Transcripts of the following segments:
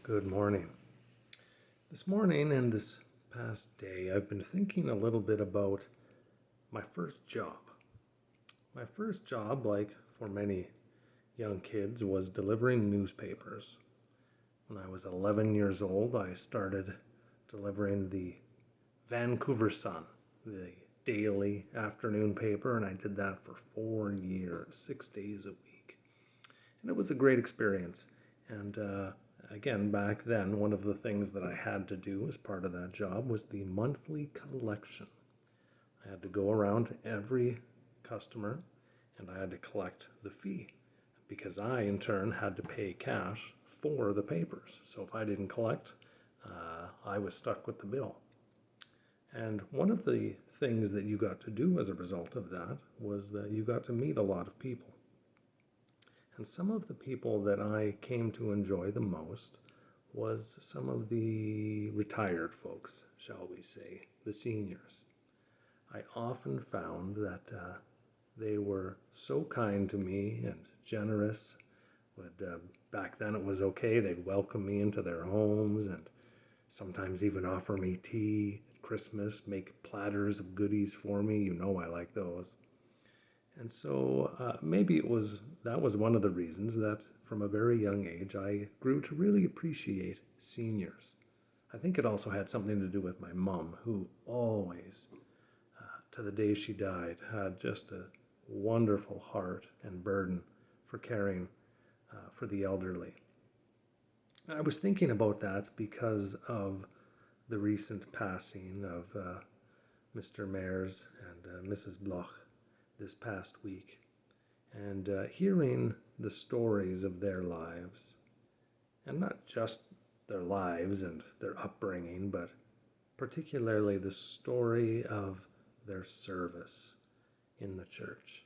Good morning. This morning and this past day, I've been thinking a little bit about my first job. My first job, like for many young kids, was delivering newspapers. When I was 11 years old, I started delivering the Vancouver Sun, the daily afternoon paper, and I did that for 4 years, 6 days a week. And it was a great experience. And again, back then, one of the things that I had to do as part of that job was the monthly collection. I had to go around to every customer and I had to collect the fee because I, in turn, had to pay cash for the papers. So if I didn't collect, I was stuck with the bill. And one of the things that you got to do as a result of that was that you got to meet a lot of people. And some of the people that I came to enjoy the most was some of the retired folks, shall we say, the seniors. I often found that they were so kind to me and generous. Back then it was okay. They'd welcome me into their homes and sometimes even offer me tea at Christmas, make platters of goodies for me. You know I like those. And so maybe that was one of the reasons that from a very young age I grew to really appreciate seniors. I think it also had something to do with my mom, who always, to the day she died, had just a wonderful heart and burden for caring for the elderly. I was thinking about that because of the recent passing of Mr. Mayers and Mrs. Bloch this past week, and hearing the stories of their lives, and not just their lives and their upbringing, but particularly the story of their service in the church.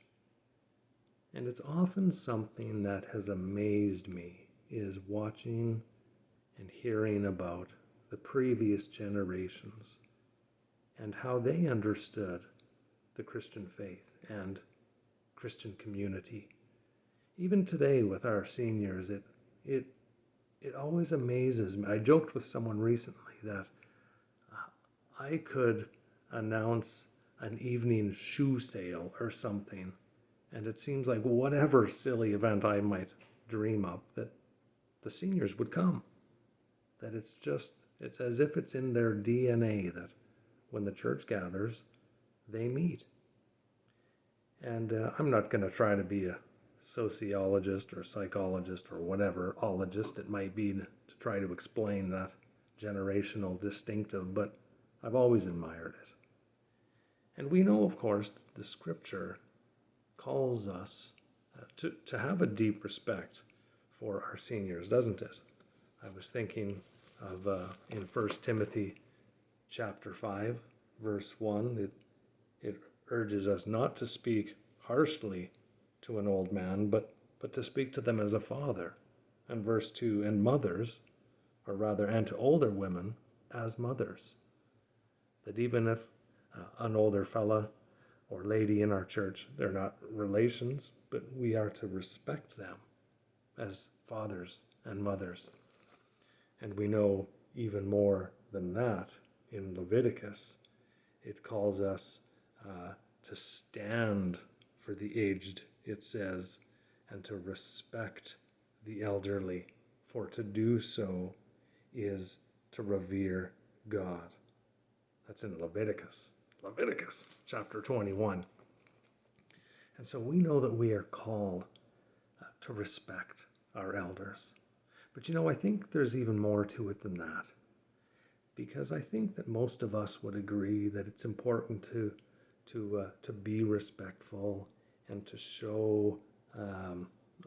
And it's often something that has amazed me is watching and hearing about the previous generations and how they understood the Christian faith and Christian community. Even today with our seniors, it always amazes me. I joked with someone recently that I could announce an evening shoe sale or something, and it seems like whatever silly event I might dream up, that the seniors would come. That it's as if it's in their DNA that when the church gathers, they meet. And I'm not going to try to be a sociologist or psychologist or whatever ologist it might be to try to explain that generational distinctive, but I've always admired it. And we know, of course, that the scripture calls us to have a deep respect for our seniors, doesn't it? I was thinking of in 1 Timothy chapter 5, verse 1, it urges us not to speak harshly to an old man, but to speak to them as a father. And verse 2, and mothers, and to older women as mothers. That even if an older fella or lady in our church, they're not relations, but we are to respect them as fathers and mothers. And we know even more than that in Leviticus. It calls us to stand for the aged, it says, and to respect the elderly, for to do so is to revere God. That's in Leviticus chapter 21. And so we know that we are called to respect our elders. But I think there's even more to it than that. Because I think that most of us would agree that it's important to be respectful and to show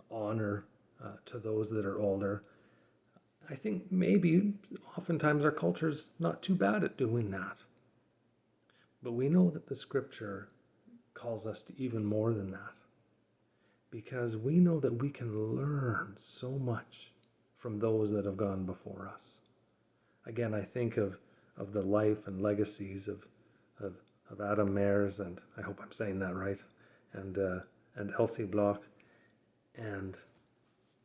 honor to those that are older. I think maybe oftentimes our culture's not too bad at doing that. But we know that the scripture calls us to even more than that. Because we know that we can learn so much from those that have gone before us. Again, I think of the life and legacies of Adam Mayers, and I hope I'm saying that right, and Elsie Bloch. And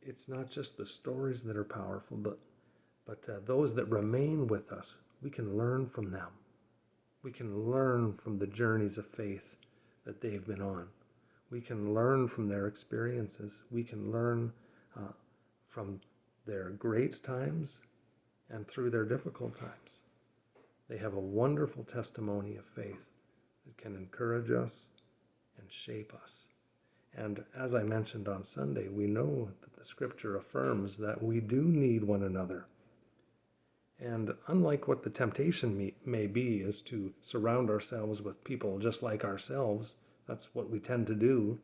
it's not just the stories that are powerful, but But those that remain with us, we can learn from them. We can learn from the journeys of faith that they've been on. We can learn from their experiences. We can learn from their great times and through their difficult times. They have a wonderful testimony of faith that can encourage us and shape us. And as I mentioned on Sunday, we know that the scripture affirms that we do need one another. And unlike what the temptation may be, is to surround ourselves with people just like ourselves, that's what we tend to do,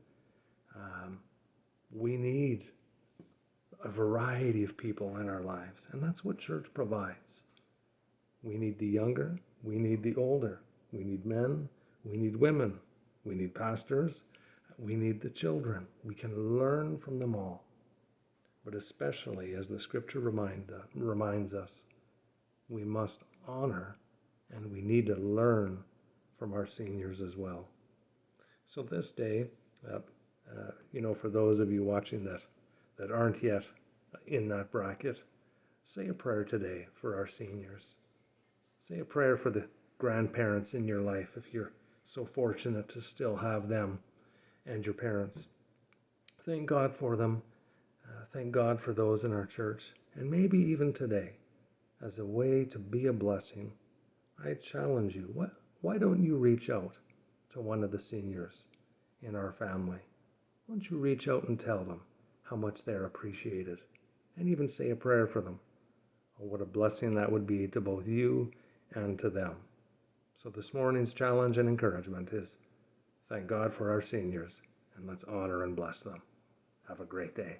we need a variety of people in our lives, and that's what church provides. We need the younger, we need the older, we need men, we need women, we need pastors, we need the children. We can learn from them all. But especially, as the scripture reminds us, we must honor and we need to learn from our seniors as well. So this day, for those of you watching that aren't yet in that bracket, say a prayer today for our seniors. Say a prayer for the grandparents in your life if you're so fortunate to still have them and your parents. Thank God for them. Thank God for those in our church. And maybe even today, as a way to be a blessing, I challenge you, why don't you reach out to one of the seniors in our family? Why don't you reach out and tell them how much they're appreciated, and even say a prayer for them? Oh, what a blessing that would be to both you and to them. So this morning's challenge and encouragement is thank God for our seniors, and let's honor and bless them. Have a great day.